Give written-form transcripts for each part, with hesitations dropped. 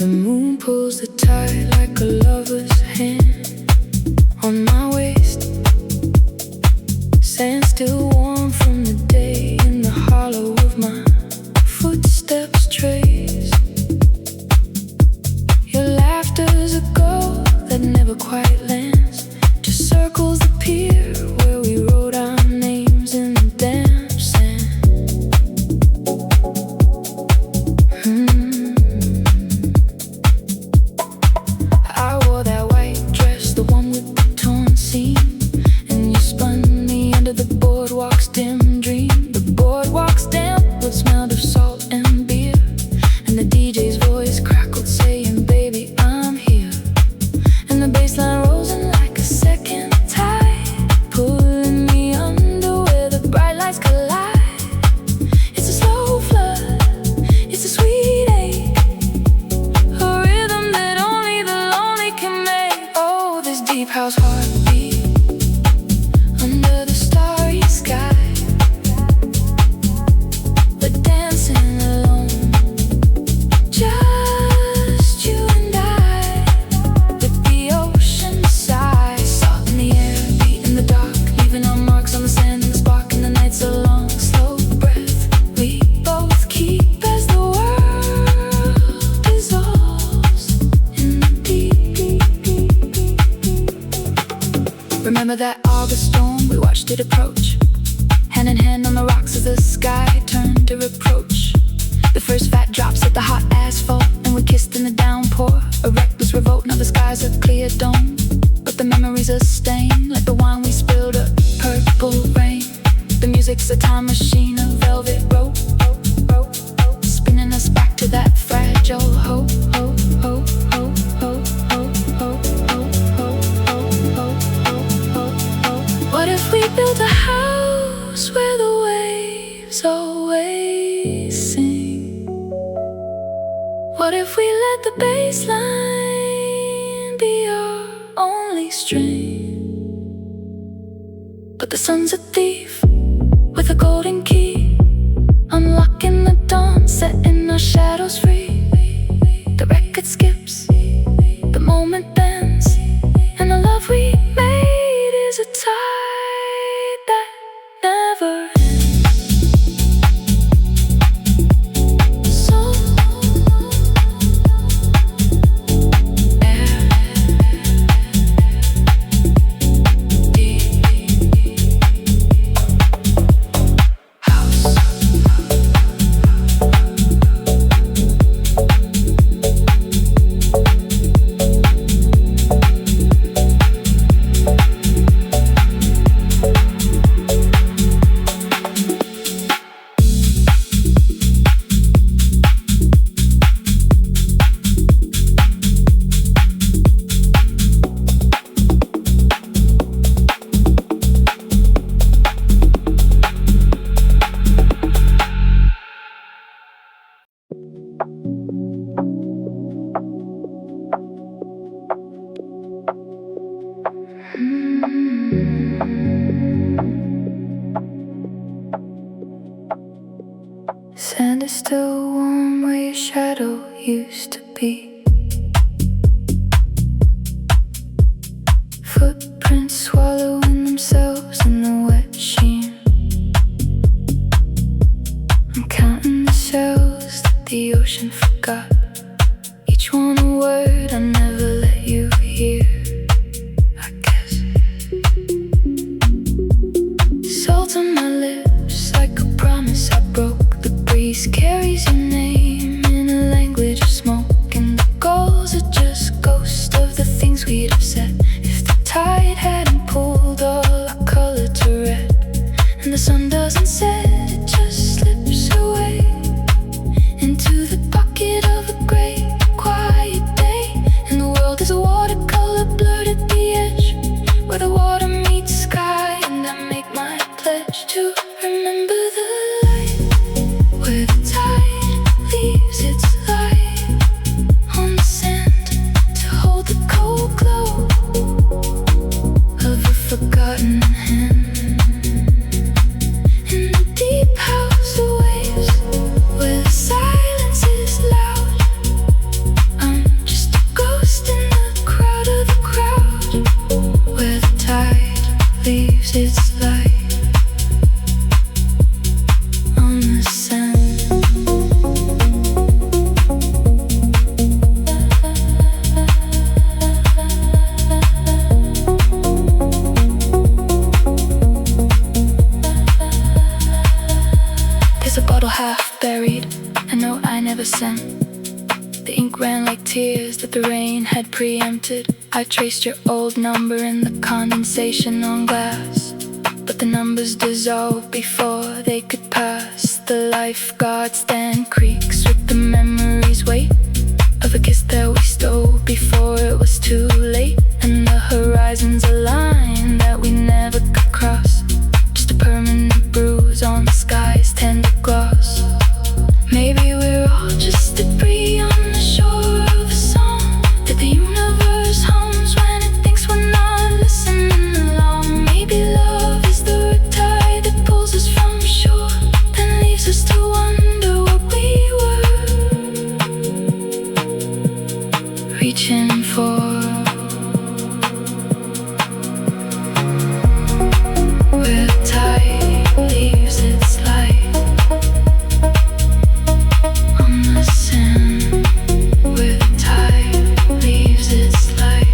The moon pulls the tide like a lover's hand on my waist. Sand still warm from the day in the hollow of my footsteps trace. Your laughter's a goal that never quite lands, just circles the pier where we wrote our names in the damn sand. I wore that white dress, the one with the torn seam, and you spun me under the boardwalk's dim dream. The boardwalk's damp would smelled of salt and beer, and the DJ's voice crackled saying, "Baby, I'm here." And the bassline rose like a second tide, pulling me under where the bright lights collide. It's a slow flood, it's a sweet ache, a rhythm that only the lonely can make. Oh, this deep house heartbeat under the starry sky. We're dancing alone, just you and I, with the ocean sigh. Salt in the air, beat in the dark, leaving our marks on the sand and the spark. And the nights are long, slow breath we both keep as the world dissolves in the deep. Remember that August storm? We watched it approach, hand in hand on the rocks as the sky turned to reproach. The first fat drops hit the hot asphalt, and we kissed in the downpour. A reckless revolt, now the sky's a clear dome, but the memories are stained like the wine we spilled, a purple rain. The music's a time machine, a velvet rope, spinning us back to that fragile hope. What if we built a house where the waves always sing? What if we let the bass line be our only string? But the sun's a thief with a golden key, unlocking the dawn, setting our shadows free. The record skips, the moment bends, and the love we made is a tide that never ends. So air, deep house. Sand is still warm where your shadow used to be. Footprints swallowing themselves in the wet sheen. I'm counting the shells that the ocean forgot, each one a word I never let you hear, I guess. Salt on my lips like a promise I broke. The breeze carries your name in a language of smoke, and the goals are just ghosts of the things we'd have said if the tide hadn't pulled all our color to red. And the sun doesn't set, it just slips away into the bucket of a great quiet day. And the a scent. The ink ran like tears that the rain had preempted. I traced your old number in the condensation on glass, but the numbers dissolved before they could pass. The lifeguard stand creaks with the memories weight of a kiss that we stole before it was too late. And the horizons a line that we never could cross, just a permanent bruise on the sky's tender gloss. Maybe we're all just debris on the shore of a song that the universe hums when it thinks we're not listening along. Maybe love is the tide that pulls us from shore, then leaves us to wonder what we were reaching for. Where the tide leaves its light on the sand, where the tide leaves its light.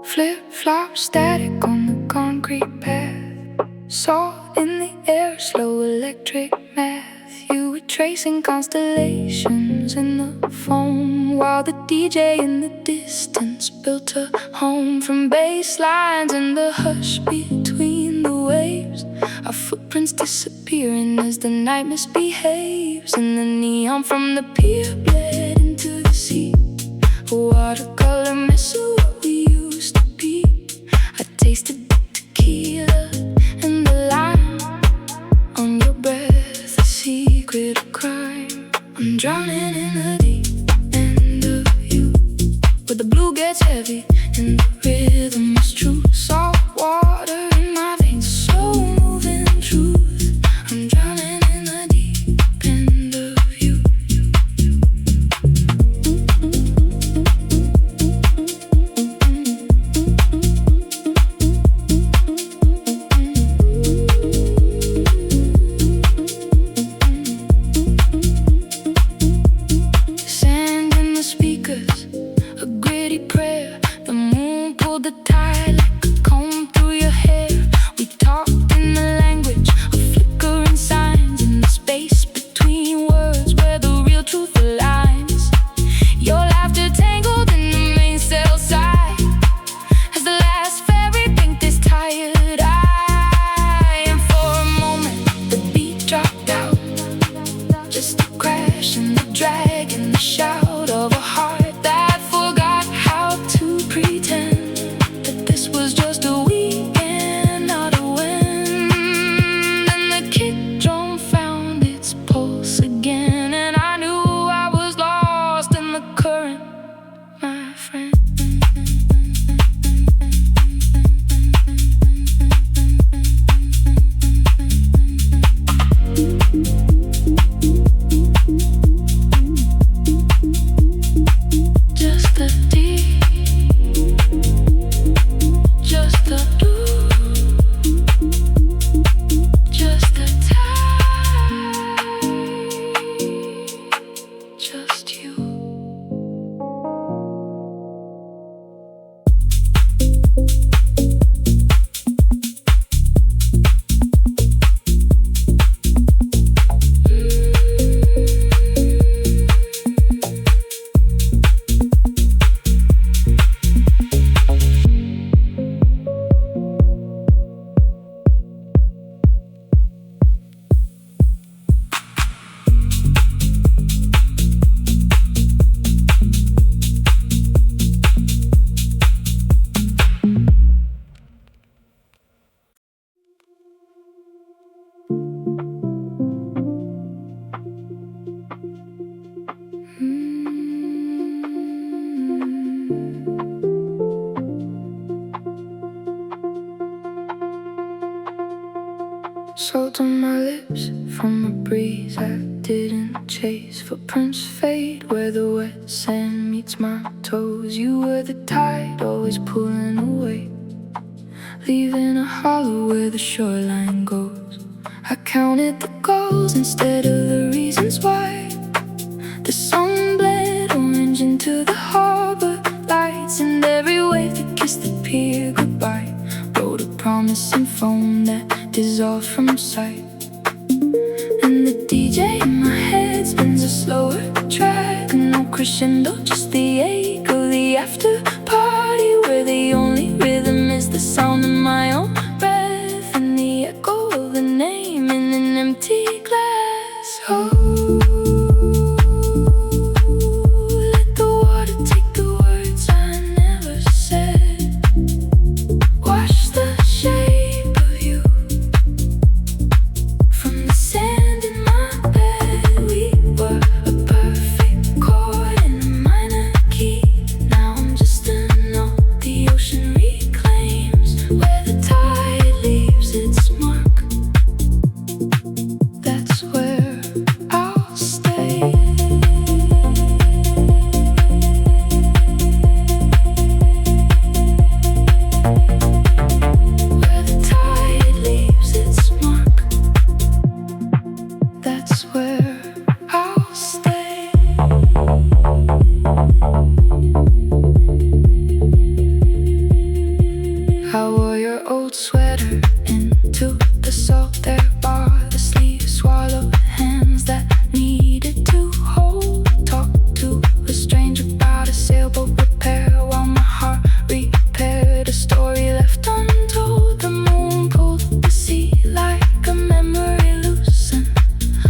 Flip-flop static on the concrete path, salt in the air, slow electric math. You were tracing constellations in the foam, while the DJ in the distance built a home from bass lines in the hush between the waves. Our footprints disappearing as the night misbehaves, and the neon from the pier bled into the sea. A watercolor mess of what we used to be. I tasted the tequila and the lime on your breath, a secret of crime. I'm drowning in the deep end of you, where the blue gets heavy and the rhythm is true. Salt water in my veins, slow moving truth. I'm drowning in the deep end of you. Sand in the speakers, a gritty prayer. The moon Salt on my lips from a breeze I didn't chase. Footprints fade where the wet sand meets my toes. You were the tide always pulling away, leaving a hollow where the shoreline goes. I counted the goals instead of the reasons why. The sun bled orange into the harbor lights, and every wave that kissed the pier goodbye wrote a promise in foam that dissolved from sight. And the DJ in my head spins a slower track, no crescendo, just the ache of the after party, where the only rhythm is the sound of my own breath and the echo of the name in an empty glass. Oh, let the water take the words I never said. Wash the shape of you from the sand in my bed. We were a perfect chord in a minor key. Now I'm just a note the ocean reclaims. Where the tide leaves its mark, that's where I'll stay. Where the tide leaves its mark, that's where I'll stay. I wore your old sweater into the salt there bar. The sleeves swallowed hands that needed to hold. Talk to a stranger about a sailboat repair, while my heart repaired a story left untold. The moon pulled the sea like a memory loosened.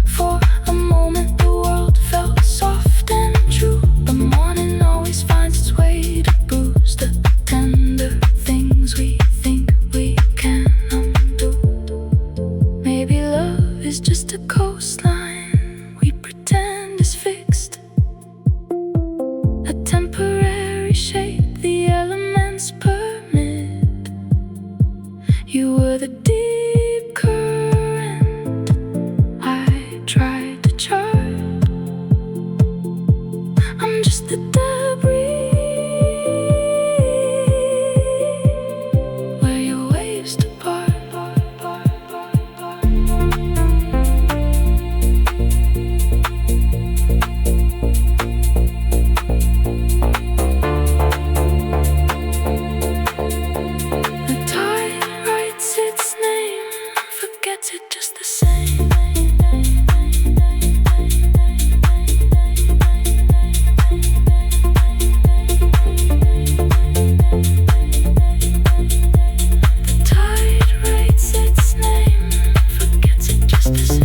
For a moment the world felt soft and true, but morning always finds its way to bruise the tender things we think we can undo. Maybe love is just a coastline we pretend is fixed, a temporary shape the elements permit. You were the deep current I tried to chart. I'm just the debris where your waves depart. The tide writes its name, forgets it just the same. The tide writes its name, forgets it just the same.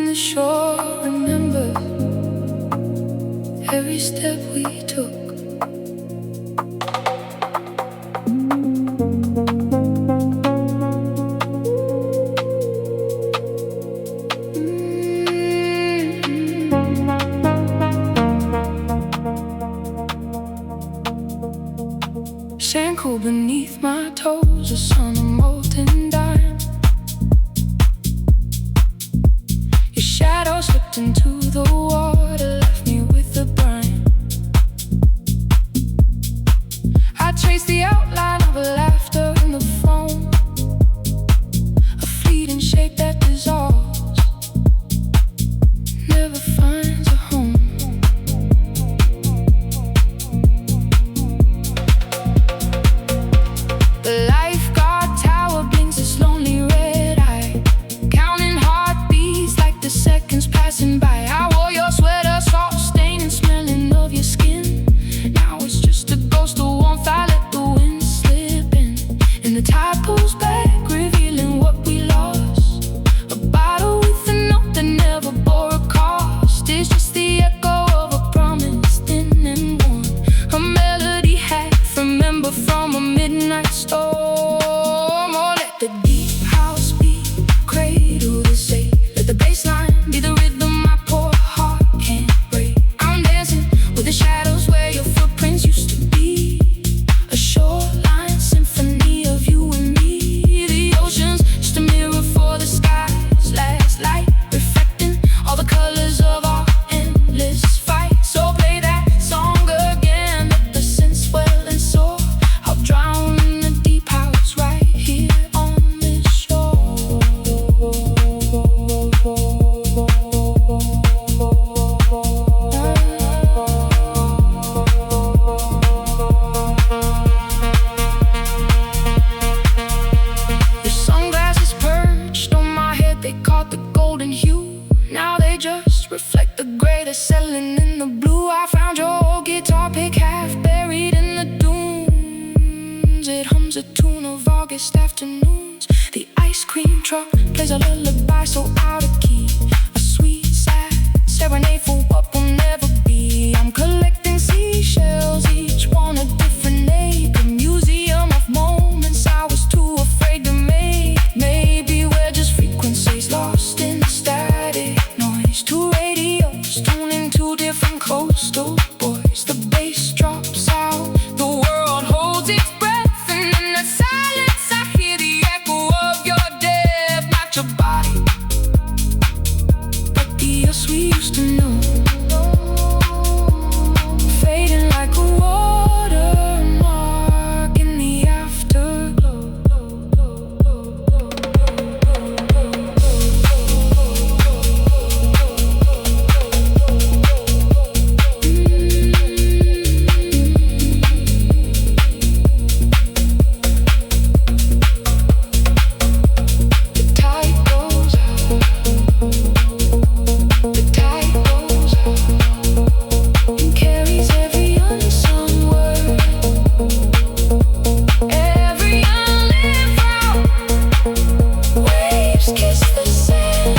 The shore remembers every step we took. Sand cool beneath my toes, a sun of molten dime. Your shadow slipped into the water, left me with the brine. the bass line be the rhythm my poor heart can't break. I'm dancing with the shadows where your footprints used to be. A shoreline symphony of you and me. The ocean's just a mirror for the sky's last light, reflecting all the colors of our endless fight. So play that song again, let the synth swell and soar. I'll drown in the deep house right here on this shore. The sunglasses perched on my head, they caught the golden hue. Now they just reflect the gray that's settling in the blue. I found your old guitar pick half buried in the dunes. It hums a tune of August afternoons. The ice cream truck plays a lullaby so out of key. A sweet, sad serenade for what will never be. I'm collecting seashells, each one a different name. A museum of moments I was too afraid to make. Maybe we're just frequencies lost in static noise. Two radios tuning to different coastal boys. The bass drops out, the world holds its breath, and in the silence I hear the echo of your death. Not your body, but the us we used to know, fading like a watermark in the afterglow. The tide goes out, the tide goes out, and carries every unsung word, every unlived vow. Waves kiss the sand,